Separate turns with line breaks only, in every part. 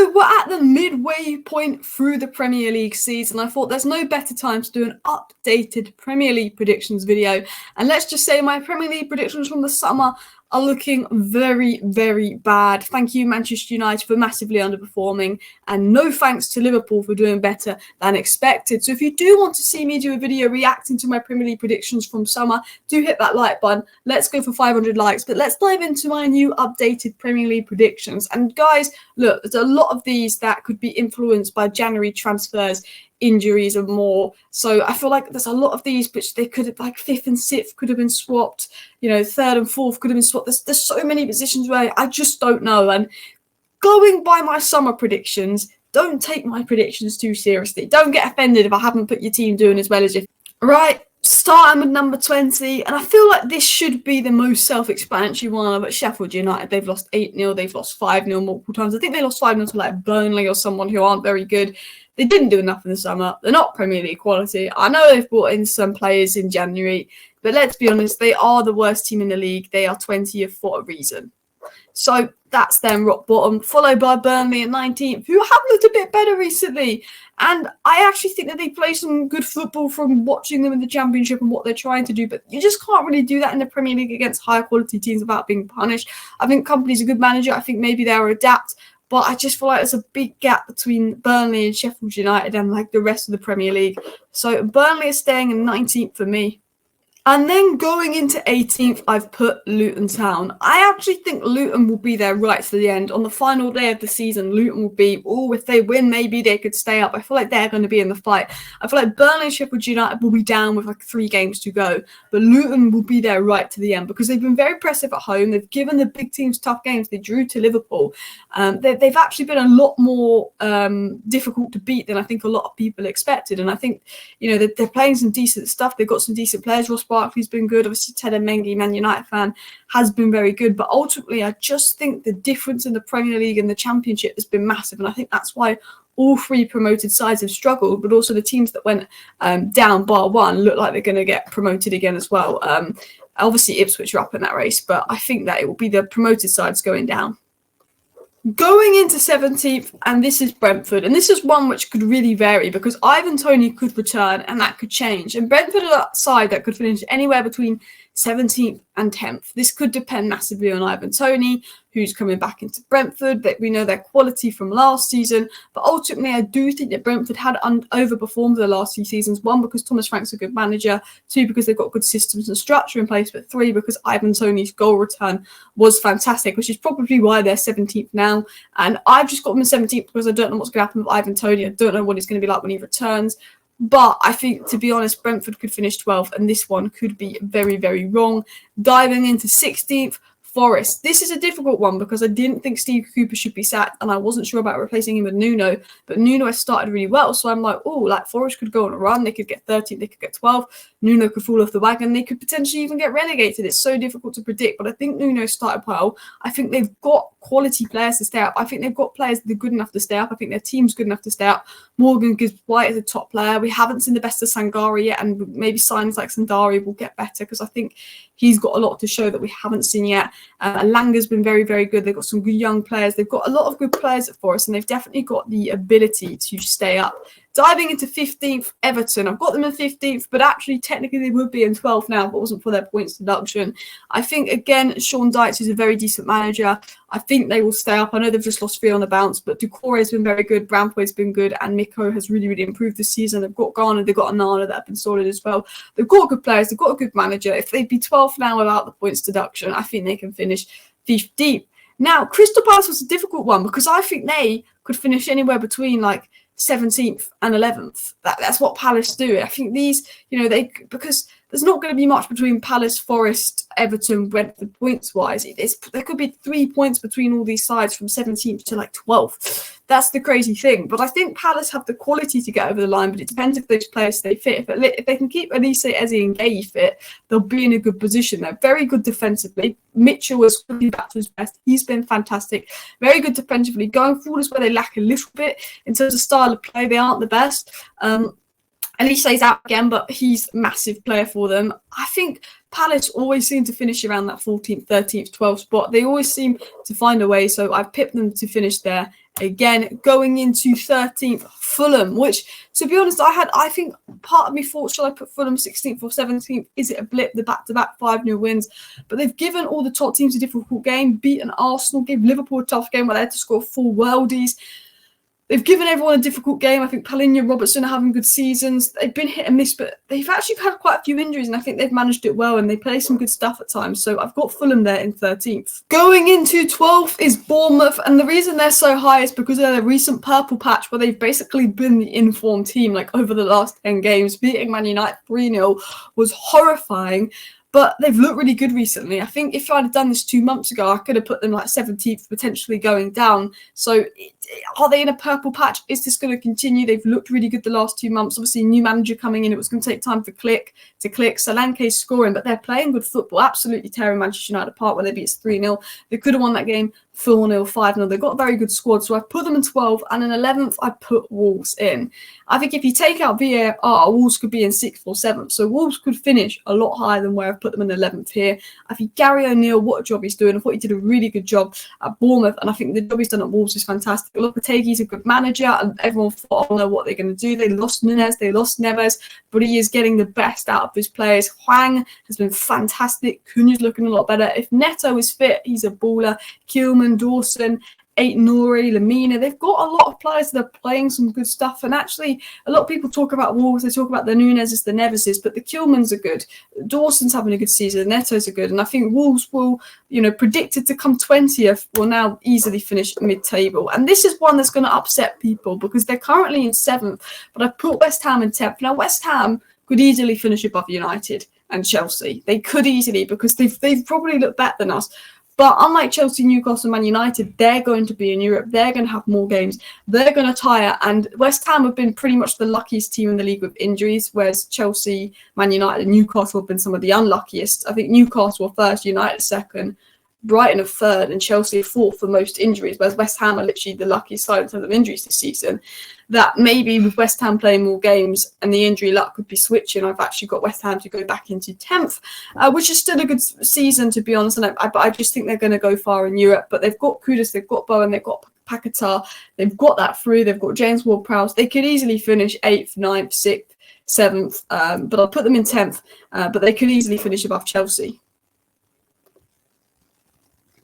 So we're at the midway point through the Premier League season. I thought there's no better time to do an updated Premier League predictions video. And let's just say my Premier League predictions from the summer are looking very, very bad. Thank you, Manchester United, for massively underperforming. And no thanks to Liverpool for doing better than expected. So if you do want to see me do a video reacting to my Premier League predictions from summer, do hit that like button. Let's go for 500 likes. But let's dive into my new updated Premier League predictions. And guys, look, there's a lot of these that could be influenced by January transfers, injuries and more. So I feel like there's a lot of these which they could have, like 5th and 6th could have been swapped, 3rd and 4th could have been swapped. There's so many positions where I just don't know. And going by my summer predictions, don't take my predictions too seriously. Don't get offended if I haven't put your team doing as well as you. Right, starting with number 20, and I feel like this should be the most self-explanatory one. But Sheffield United, they've lost 8-0, they've lost 5-0 multiple times. I think they lost 5-0 to like Burnley or someone who aren't very good. They didn't do enough in the summer. They're not Premier League quality. I know they've brought in some players in January, but let's be honest, they are the worst team in the league. They are 20th for a reason. So that's them rock bottom, followed by Burnley at 19th, who have looked a bit better recently. And I actually think that they play some good football from watching them in the Championship and what they're trying to do. But you just can't really do that in the Premier League against higher quality teams without being punished. I think Kompany's a good manager. I think maybe they'll adapt. But I just feel like there's a big gap between Burnley and Sheffield United and like the rest of the Premier League. So Burnley is staying in 19th for me. And then going into 18th, I've put Luton Town. I actually think Luton will be there right to the end. On the final day of the season, Luton will be, if they win, maybe they could stay up. I feel like they're going to be in the fight. I feel like Burnley and Sheffield United will be down with like 3 games to go. But Luton will be there right to the end because they've been very impressive at home. They've given the big teams tough games. They drew to Liverpool. They've actually been a lot more difficult to beat than I think a lot of people expected. And I think, they're playing some decent stuff. They've got some decent players. Ross Barkley's been good. Obviously, Ted Mengi, Man United fan, has been very good. But ultimately, I just think the difference in the Premier League and the Championship has been massive. And I think that's why all 3 promoted sides have struggled. But also the teams that went down bar one look like they're going to get promoted again as well. Obviously, Ipswich are up in that race. But I think that it will be the promoted sides going down. Going into 17th, and this is Brentford. And this is one which could really vary because Ivan Toney could return and that could change. And Brentford are that side that could finish anywhere between 17th and 10th. This could depend massively on Ivan Toney, who's coming back into Brentford. That we know their quality from last season. But ultimately, I do think that Brentford had overperformed the last 2 seasons. 1, because Thomas Frank's a good manager. 2, because they've got good systems and structure in place. But 3, because Ivan Toney's goal return was fantastic, which is probably why they're 17th now. And I've just got them in 17th because I don't know what's going to happen with Ivan Toney. I don't know what he's going to be like when he returns. But I think, to be honest, Brentford could finish 12th, and this one could be very, very wrong. Diving into 16th, Forest. This is a difficult one because I didn't think Steve Cooper should be sacked, and I wasn't sure about replacing him with Nuno. But Nuno has started really well, so I'm like, Forest could go on a run. They could get 13th, they could get 12th. Nuno could fall off the wagon. They could potentially even get relegated. It's so difficult to predict, but I think Nuno started well. I think they've got quality players to stay up. I think they've got players that are good enough to stay up. I think their team's good enough to stay up. Morgan Gibbs-White is a top player. We haven't seen the best of Sangare yet, and maybe signs like Sandari will get better because I think he's got a lot to show that we haven't seen yet. Langa's been very, very good. They've got some good young players. They've got a lot of good players at Forest, and they've definitely got the ability to stay up. Diving into 15th, Everton. I've got them in 15th, but actually technically they would be in 12th now if it wasn't for their points deduction. I think, again, Sean Dyche is a very decent manager. I think they will stay up. I know they've just lost 3 on the bounce, but Doucouré has been very good. Brampoy's been good, and Miko has really, really improved this season. They've got Garner, they've got Anana that have been solid as well. They've got good players, they've got a good manager. If they'd be 12th now without the points deduction, I think they can finish 15th. Now, Crystal Palace was a difficult one because I think they could finish anywhere between like 17th and 11th. That's what Palace do. I think these, because there's not going to be much between Palace, Forest, Everton, Brentford points-wise. There could be 3 points between all these sides from 17th to like 12th. That's the crazy thing. But I think Palace have the quality to get over the line, but it depends if those players stay fit. If they can keep Elise, Eze and Gay fit, they'll be in a good position. They're very good defensively. Mitchell was quickly back to his best. He's been fantastic. Very good defensively. Going forward is where they lack a little bit. In terms of style of play, they aren't the best. Elise's out again, but he's a massive player for them. I think Palace always seem to finish around that 14th, 13th, 12th spot. They always seem to find a way. So I've pipped them to finish there. Again, going into 13th, Fulham, which, to be honest, I think part of me thought, shall I put Fulham 16th or 17th? Is it a blip, the back-to-back 5-0 wins? But they've given all the top teams a difficult game, beaten Arsenal, gave Liverpool a tough game where they had to score 4 worldies. They've given everyone a difficult game. I think Palhinha, Robertson are having good seasons. They've been hit and miss, but they've actually had quite a few injuries, and I think they've managed it well, and they play some good stuff at times. So I've got Fulham there in 13th. Going into 12th is Bournemouth, and the reason they're so high is because of their recent purple patch, where they've basically been the informed team, like over the last 10 games. Beating Man United 3-0 was horrifying. But they've looked really good recently. I think if I'd have done this 2 months ago, I could have put them like 17th, potentially going down. So are they in a purple patch? Is this going to continue? They've looked really good the last 2 months. Obviously, new manager coming in. It was going to take time to click. Solanke's scoring, but they're playing good football. Absolutely tearing Manchester United apart when they beat us 3-0. They could have won that game 4-0, 5-0. They've got a very good squad. So I've put them in 12th, and in 11th, I put Wolves in. I think if you take out VAR, Wolves could be in 6th or 7th. So Wolves could finish a lot higher than where I've put them in 11th here. I think Gary O'Neill, what a job he's doing. I thought he did a really good job at Bournemouth, and I think the job he's done at Wolves is fantastic. Lopetegui's a good manager, and everyone thought, I don't know what they're going to do. They lost Nunez, they lost Neves, but he is getting the best out of his players. Hwang has been fantastic. Cunha's looking a lot better. If Neto is fit, he's a baller. Kilman, Dawson, Nori, Lamina, they've got a lot of players that are playing some good stuff. And actually, a lot of people talk about Wolves, they talk about the Nunez's, the Neveses, but the Kilmans are good. Dawson's having a good season, Neto's are good. And I think Wolves will, predicted to come 20th, will now easily finish mid-table. And this is one that's going to upset people because they're currently in 7th, but I put West Ham in 10th. Now, West Ham could easily finish above United and Chelsea. They could easily, because they've probably looked better than us. But unlike Chelsea, Newcastle, Man United, they're going to be in Europe. They're going to have more games. They're going to tire. And West Ham have been pretty much the luckiest team in the league with injuries, whereas Chelsea, Man United, and Newcastle have been some of the unluckiest. I think Newcastle are first, United second, Brighton are third, and Chelsea are fourth for most injuries, whereas West Ham are literally the luckiest side in terms of injuries this season. That maybe with West Ham playing more games and the injury luck could be switching, I've actually got West Ham to go back into 10th, which is still a good season, to be honest. And I just think they're going to go far in Europe. But they've got Kudus, they've got Bowen, they've got Paquetá, they've got that through. They've got James Ward-Prowse. They could easily finish 8th, 9th, 6th, 7th, but I'll put them in 10th. But they could easily finish above Chelsea.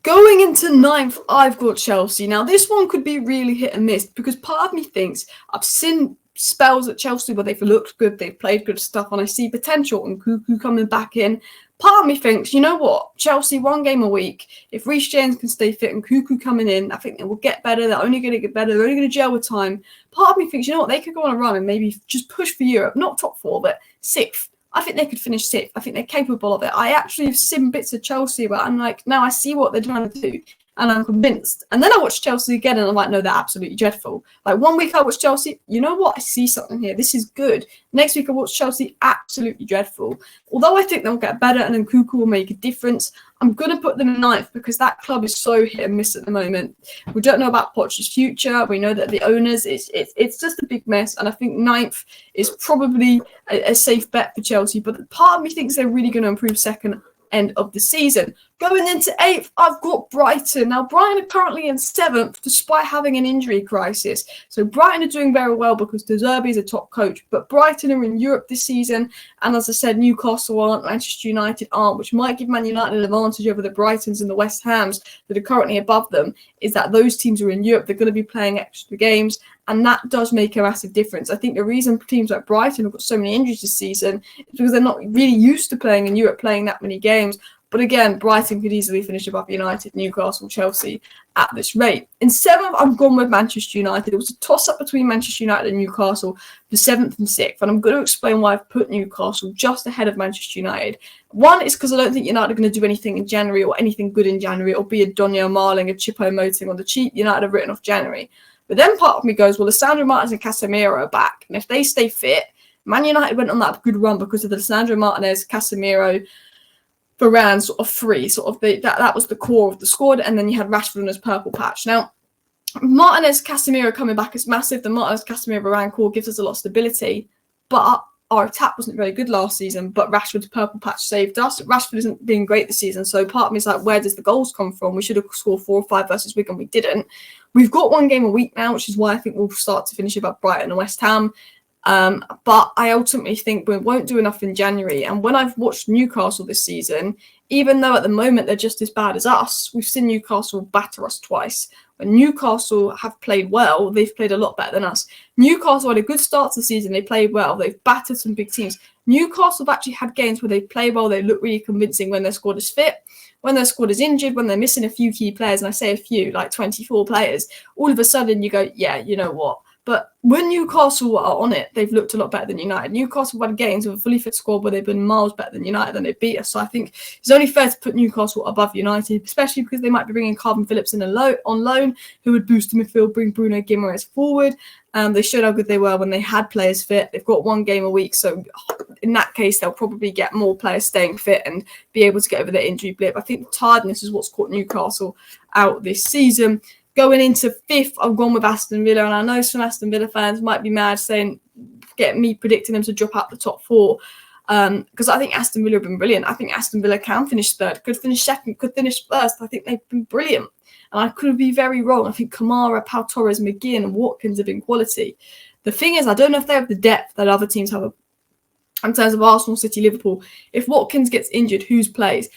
Going into 9th, I've got Chelsea. Now, this one could be really hit and miss because part of me thinks I've seen spells at Chelsea where they've looked good, they've played good stuff, and I see potential and Cuckoo coming back in. Part of me thinks, you know what, Chelsea, 1 game a week. If Reece James can stay fit and Cuckoo coming in, I think they will get better. They're only going to get better. They're only going to gel with time. Part of me thinks, you know what, they could go on a run and maybe just push for Europe. Not top 4, but 6th. I think they could finish 6th. I think they're capable of it. I actually have seen bits of Chelsea where I'm like, now I see what they're trying to do, and I'm convinced. And then I watch Chelsea again, and I'm like, no, they're absolutely dreadful. Like 1 week I watch Chelsea, you know what? I see something here. This is good. Next week I watch Chelsea, absolutely dreadful. Although I think they'll get better, and then Cuckoo will make a difference, I'm going to put them in 9th because that club is so hit and miss at the moment. We don't know about Poch's future. We know that the owners, it's just a big mess. And I think 9th is probably a safe bet for Chelsea. But part of me thinks they're really going to improve second end of the season. Going into 8th, I've got Brighton. Now, Brighton are currently in 7th despite having an injury crisis. So Brighton are doing very well because De Zerbi is a top coach. But Brighton are in Europe this season. And as I said, Newcastle aren't, Manchester United aren't, which might give Man United an advantage over the Brightons and the West Hams that are currently above them, is that those teams are in Europe. They're going to be playing extra games. And that does make a massive difference. I think the reason teams like Brighton have got so many injuries this season is because they're not really used to playing in Europe, playing that many games. But again, Brighton could easily finish above United, Newcastle, Chelsea at this rate. In 7th, I've gone with Manchester United. It was a toss-up between Manchester United and Newcastle for 7th and 6th. And I'm going to explain why I've put Newcastle just ahead of Manchester United. One is because I don't think United are going to do anything in January or anything good in January, or be a Donyell Marling, a Chippo Moting on the cheap. United have written off January. But then part of me goes, well, Lisandro Martinez and Casemiro are back. And if they stay fit, Man United went on that good run because of the Lisandro Martinez, Casemiro, Varane sort of three. That was the core of the squad. And then you had Rashford on his purple patch. Now, Martinez, Casemiro coming back is massive. The Martinez, Casemiro, Varane core gives us a lot of stability. But our attack wasn't very good last season, but Rashford's purple patch saved us. Rashford isn't being great this season, so part of me is like, where does the goals come from? We should have scored 4 or 5 versus Wigan, we didn't. We've got 1 game a week now, which is why I think we'll start to finish above Brighton and West Ham. But I ultimately think we won't do enough in January. And when I've watched Newcastle this season, even though at the moment they're just as bad as us, we've seen Newcastle batter us twice. When Newcastle have played well, they've played a lot better than us. Newcastle had a good start to the season. They played well. They've battered some big teams. Newcastle have actually had games where they play well. They look really convincing when their squad is fit, when their squad is injured, when they're missing a few key players. And I say a few, like 24 players. All of a sudden you go, yeah, you know what? But when Newcastle are on it, they've looked a lot better than United. Newcastle won games with a fully fit squad where they've been miles better than United and they beat us. So I think it's only fair to put Newcastle above United, especially because they might be bringing Calvin Phillips in on loan, who would boost the midfield, bring Bruno Guimaraes forward. They showed how good they were when they had players fit. They've got 1 game a week. So in that case, they'll probably get more players staying fit and be able to get over their injury blip. I think tiredness is what's caught Newcastle out this season. Going into 5th, I've gone with Aston Villa, and I know some Aston Villa fans might be mad saying, get me predicting them to drop out the top 4, because I think Aston Villa have been brilliant. I think Aston Villa can finish 3rd, could finish 2nd, could finish 1st. I think they've been brilliant, and I could be very wrong. I think Kamara, Pau Torres, McGinn, and Watkins have been quality. The thing is, I don't know if they have the depth that other teams have in terms of Arsenal, City, Liverpool. If Watkins gets injured, who plays?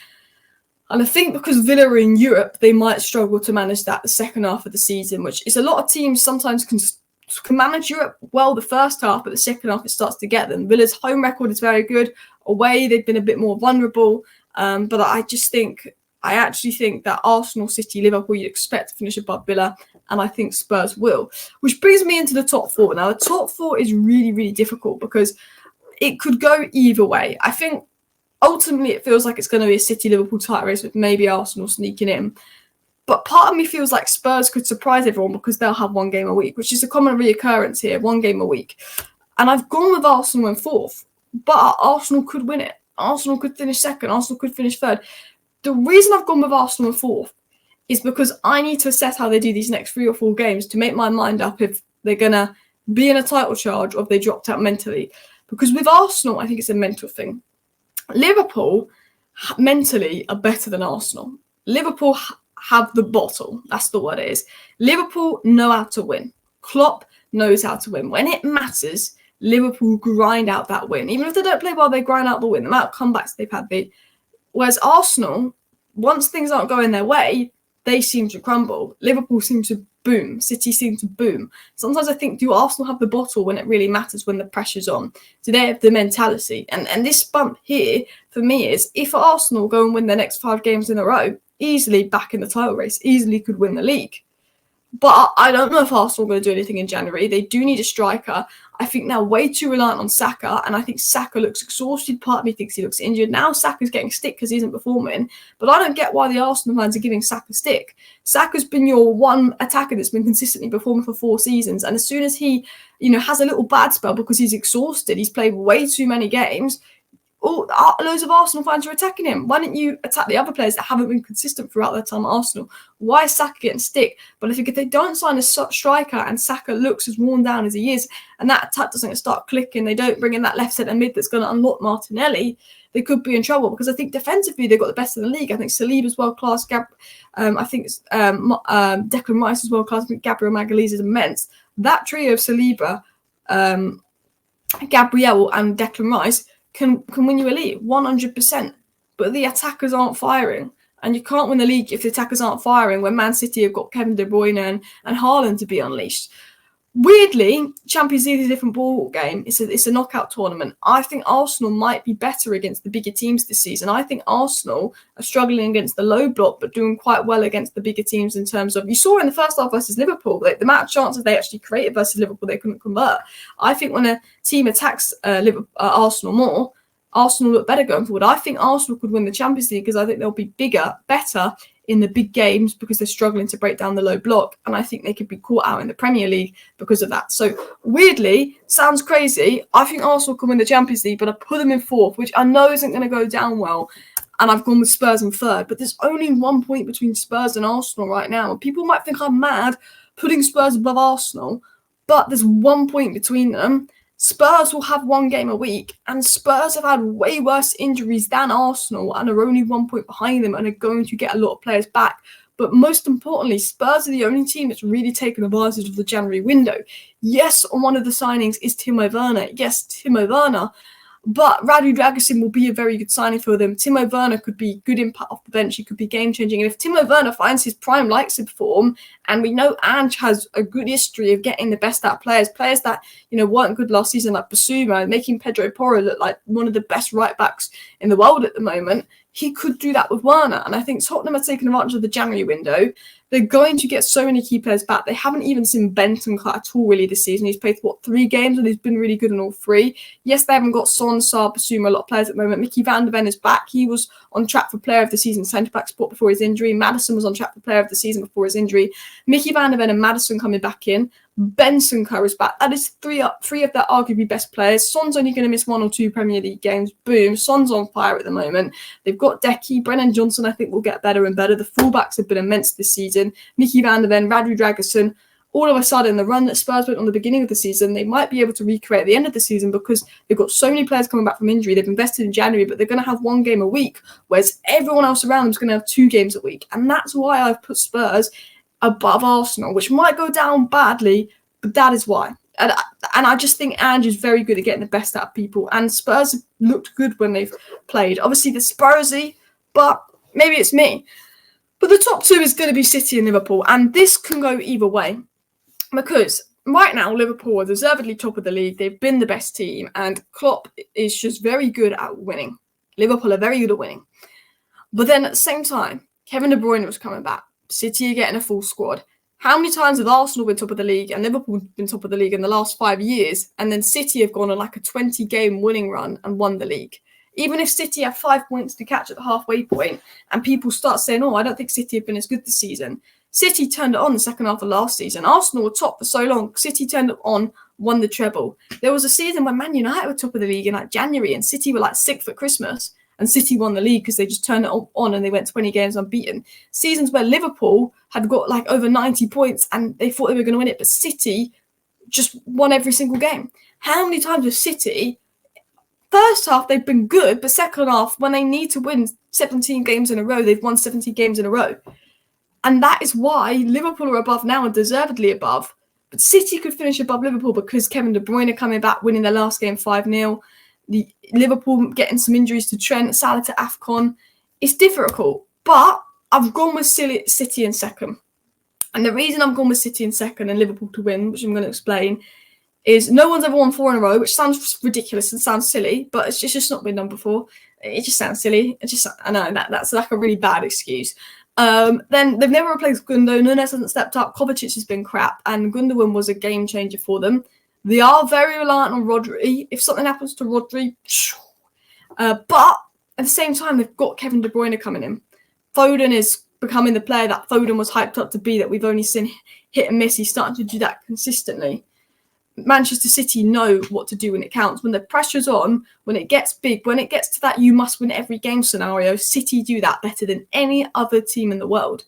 And I think because Villa are in Europe, they might struggle to manage that the second half of the season, which is a lot of teams sometimes can manage Europe well the first half, but the second half it starts to get them. Villa's home record is very good. Away, they've been a bit more vulnerable. But I actually think that Arsenal, City, Liverpool, you'd expect to finish above Villa, and I think Spurs will. Which brings me into the top 4. Now, the top 4 is really, really difficult because it could go either way. I think ultimately, it feels like it's going to be a City-Liverpool title race with maybe Arsenal sneaking in. But part of me feels like Spurs could surprise everyone because they'll have 1 game a week, which is a common reoccurrence here, 1 game a week. And I've gone with Arsenal in 4th, but Arsenal could win it. Arsenal could finish 2nd. Arsenal could finish 3rd. The reason I've gone with Arsenal in 4th is because I need to assess how they do these next 3 or 4 games to make my mind up if they're going to be in a title charge or if they dropped out mentally. Because with Arsenal, I think it's a mental thing. Liverpool mentally are better than Arsenal. Liverpool have the bottle. That's the word it is. Liverpool know how to win. Klopp knows how to win. When it matters, Liverpool grind out that win. Even if they don't play well, they grind out the win. The amount of comebacks they've had. Whereas Arsenal, once things aren't going their way, they seem to crumble. Liverpool seem to boom. City seem to boom. Sometimes I think, do Arsenal have the bottle when it really matters, when the pressure's on? Do they have the mentality? And this bump here, for me, is if Arsenal go and win their next 5 games in a row, easily back in the title race, easily could win the league. But I don't know if Arsenal are going to do anything in January. They do need a striker. I think they're way too reliant on Saka, and I think Saka looks exhausted. Part of me thinks he looks injured. Now Saka's getting stick because he isn't performing, but I don't get why the Arsenal fans are giving Saka stick. Saka's been your one attacker that's been consistently performing for 4 seasons, and as soon as he, has a little bad spell because he's exhausted, he's played way too many games, loads of Arsenal fans are attacking him. Why don't you attack the other players that haven't been consistent throughout their time at Arsenal? Why is Saka getting stick? But I think if they don't sign a striker and Saka looks as worn down as he is, and that attack doesn't start clicking, they don't bring in that left centre mid that's going to unlock Martinelli, they could be in trouble. Because I think defensively they've got the best in the league. I think Saliba's world class. I think Declan Rice is world class. I think Gabriel Magalhaes is immense. That trio of Saliba, Gabriel, and Declan Rice can win you a league 100%, but the attackers aren't firing, and you can't win the league if the attackers aren't firing when Man City have got Kevin De Bruyne and Haaland to be unleashed. Weirdly, Champions League is a different ball game. It's a knockout tournament. I think Arsenal might be better against the bigger teams this season. I think Arsenal are struggling against the low block, but doing quite well against the bigger teams in terms of, you saw in the first half versus Liverpool, the amount of chances they actually created versus Liverpool, they couldn't convert. I think when a team attacks Arsenal more, Arsenal look better going forward. I think Arsenal could win the Champions League because I think they'll be better in the big games because they're struggling to break down the low block. And I think they could be caught out in the Premier League because of that. So weirdly, sounds crazy, I think Arsenal can win the Champions League, but I put them in 4th, which I know isn't going to go down well. And I've gone with Spurs in 3rd. But there's only 1 point between Spurs and Arsenal right now. People might think I'm mad putting Spurs above Arsenal, but there's 1 point between them. Spurs will have one game a week, and Spurs have had way worse injuries than Arsenal and are only 1 point behind them and are going to get a lot of players back. But most importantly, Spurs are the only team that's really taken advantage of the January window. Yes, on one of the signings is Timo Werner. Yes, Timo Werner. But Radu Dragusin will be a very good signing for them. Timo Werner could be good impact off the bench. He could be game-changing. And if Timo Werner finds his prime Leipzig form, and we know Ange has a good history of getting the best out of players that, weren't good last season, like Basuma, making Pedro Porro look like one of the best right-backs in the world at the moment, he could do that with Werner. And I think Tottenham are taking advantage of the January window. They're going to get so many key players back. They haven't even seen Bentancur at all really this season. He's played, 3 games, and he's been really good in all 3. Yes, they haven't got Son, Sarr, Basuma, a lot of players at the moment. Mickey van der Ven is back. He was on track for player of the season, centre-back spot before his injury. Maddison was on track for player of the season before his injury. Mickey van der Ven and Maddison coming back in. Bentancur is back. That is three of their arguably best players. Son's only going to miss 1 or 2 Premier League games. Boom. Son's on fire at the moment. They've got Decky. Brennan Johnson, I think, will get better and better. The fullbacks have been immense this season. Mickey van der Ven, Radu Dragusin. All of a sudden, the run that Spurs went on the beginning of the season, they might be able to recreate at the end of the season because they've got so many players coming back from injury. They've invested in January, but they're going to have 1 game a week, whereas everyone else around them is going to have 2 games a week. And that's why I've put Spurs above Arsenal, which might go down badly, but that is why. And I just think Ange is very good at getting the best out of people. And Spurs have looked good when they've played. Obviously, they're Spursy, but maybe it's me. But the top 2 is going to be City and Liverpool. And this can go either way. Because right now, Liverpool are deservedly top of the league. They've been the best team. And Klopp is just very good at winning. Liverpool are very good at winning. But then at the same time, Kevin De Bruyne was coming back. City are getting a full squad. How many times have Arsenal been top of the league and Liverpool been top of the league in the last 5 years? And then City have gone on like a 20-game winning run and won the league. Even if City have 5 points to catch at the halfway point and people start saying, I don't think City have been as good this season. City turned it on the second half of last season. Arsenal were top for so long. City turned it on, won the treble. There was a season when Man United were top of the league in like January and City were like 6th at Christmas. And City won the league because they just turned it on and they went 20 games unbeaten. Seasons where Liverpool had got like over 90 points and they thought they were going to win it, but City just won every single game. How many times with City, first half they've been good, but second half when they need to win 17 games in a row, they've won 17 games in a row. And that is why Liverpool are above now and deservedly above. But City could finish above Liverpool because Kevin De Bruyne are coming back, winning their last game 5-0. The Liverpool getting some injuries to Trent, Salah to AFCON. It's difficult, but I've gone with City in second. And the reason I've gone with City in second and Liverpool to win, which I'm going to explain, is no one's ever won 4 in a row, which sounds ridiculous and sounds silly, but it's just not been done before. It just sounds silly. I know that's like a really bad excuse. Then they've never replaced Gundo. Nunes hasn't stepped up. Kovacic has been crap, and Gundogan was a game changer for them. They are very reliant on Rodri. If something happens to Rodri, but at the same time, they've got Kevin De Bruyne coming in. Foden is becoming the player that Foden was hyped up to be, that we've only seen hit and miss. He's starting to do that consistently. Manchester City know what to do when it counts. When the pressure's on, when it gets big, when it gets to that you must win every game scenario, City do that better than any other team in the world.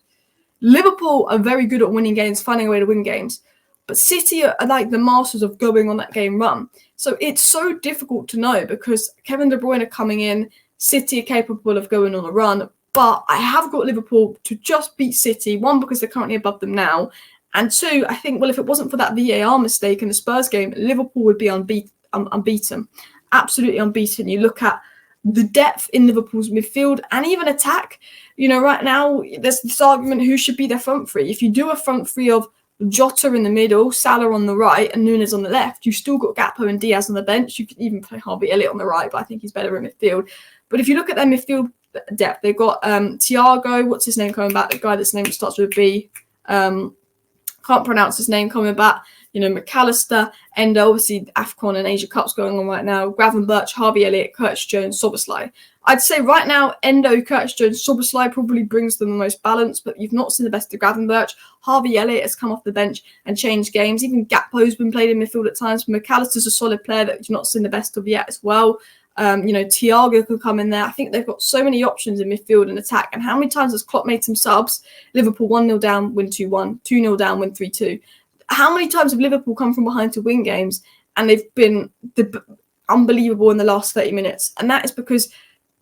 Liverpool are very good at winning games, finding a way to win games. But City are like the masters of going on that game run. So it's so difficult to know because Kevin De Bruyne are coming in, City are capable of going on a run. But I have got Liverpool to just beat City. 1, because they're currently above them now. And 2, I think, well, if it wasn't for that VAR mistake in the Spurs game, Liverpool would be unbeaten. Absolutely unbeaten. You look at the depth in Liverpool's midfield and even attack. Right now, there's this argument who should be their front three. If you do a front three of Jota in the middle, Salah on the right, and Nunes on the left, you've still got Gakpo and Diaz on the bench. You could even play Harvey Elliott on the right, but I think he's better in midfield. But if you look at their midfield depth, they've got Thiago, what's his name coming back? The guy that's name starts with a B. Can't pronounce his name coming back. McAllister, Endo, obviously AFCON and Asia Cup's going on right now. Gravenberch, Harvey Elliott, Curtis Jones, Szoboszlai. I'd say right now, Endo, Curtis Jones, Szoboszlai probably brings them the most balance, but you've not seen the best of Gravenberch. Harvey Elliott has come off the bench and changed games. Even Gakpo's been played in midfield at times. McAllister's a solid player that you've not seen the best of yet as well. Thiago could come in there. I think they've got so many options in midfield and attack. And how many times has Klopp made some subs? Liverpool 1-0 down, win 2-1, 2-0 down, win 3-2. How many times have Liverpool come from behind to win games and they've been unbelievable in the last 30 minutes. And that is because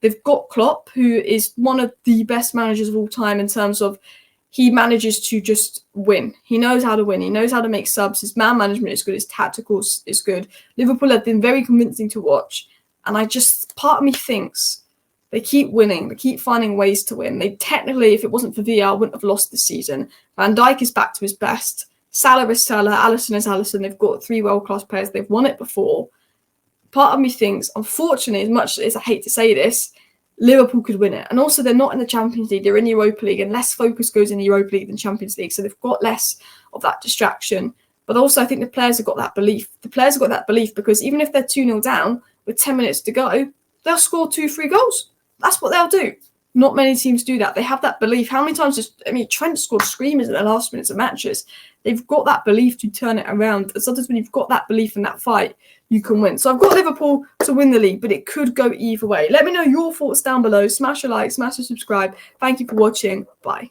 they've got Klopp, who is one of the best managers of all time in terms of he manages to just win. He knows how to win. He knows how to make subs. His man management is good. His tacticals is good. Liverpool have been very convincing to watch. And part of me thinks they keep winning. They keep finding ways to win. They technically, if it wasn't for VR, wouldn't have lost this season. Van Dijk is back to his best. Salah is Salah. Alisson is Alisson. They've got 3 world-class players. They've won it before. Part of me thinks, unfortunately, as much as I hate to say this, Liverpool could win it. And also, they're not in the Champions League. They're in the Europa League, and less focus goes in the Europa League than Champions League. So they've got less of that distraction. But also, I think the players have got that belief. The players have got that belief because even if they're 2-0 down with 10 minutes to go, they'll score 2-3 goals. That's what they'll do. Not many teams do that. They have that belief. How many times Trent scored screamers in the last minutes of matches. They've got that belief to turn it around. And sometimes when you've got that belief in that fight, you can win. So I've got Liverpool to win the league, but it could go either way. Let me know your thoughts down below. Smash a like, smash a subscribe. Thank you for watching. Bye.